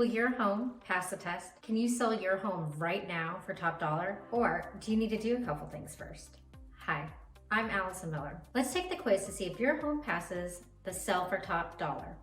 Will your home pass the test? Can you sell your home right now for top dollar? Or do you need to do a couple things first? Hi, I'm Allison Miller. Let's take the quiz to see if your home passes the sell for top dollar.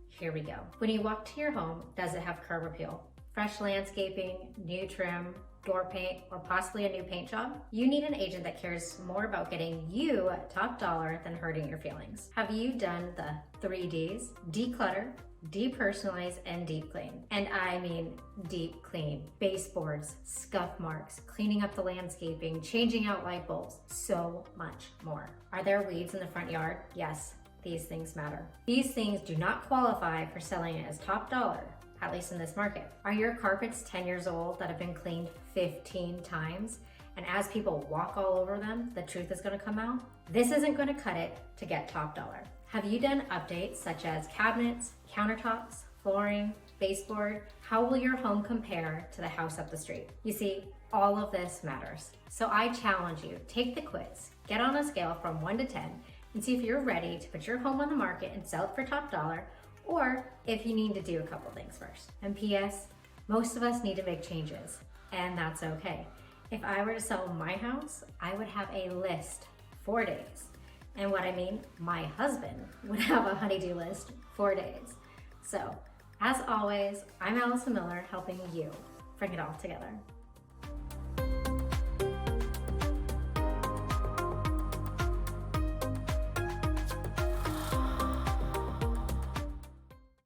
Here we go. When you walk to your home, does it have curb appeal? Fresh landscaping, new trim, door paint, or possibly a new paint job? You need an agent that cares more about getting you top dollar than hurting your feelings. Have you done the 3Ds? Declutter, depersonalize, and deep clean. And I mean deep clean. Baseboards, scuff marks, cleaning up the landscaping, changing out light bulbs, so much more. Are there weeds in the front yard? Yes, these things matter. These things do not qualify for selling it as top dollar, at least in this market. Are your carpets 10 years old that have been cleaned 15 times? And as people walk all over them, the truth is gonna come out? This isn't gonna cut it to get top dollar. Have you done updates such as cabinets, countertops, flooring, baseboard? How will your home compare to the house up the street? You see, all of this matters. So I challenge you, take the quiz, get on a scale from 1 to 10, and see if you're ready to put your home on the market and sell it for top dollar, or if you need to do a couple things first. And P.S., most of us need to make changes, and that's okay. If I were to sell my house, I would have a list 4 days. And what I mean, my husband would have a honey-do list 4 days. So, as always, I'm Allison Miller, helping you bring it all together.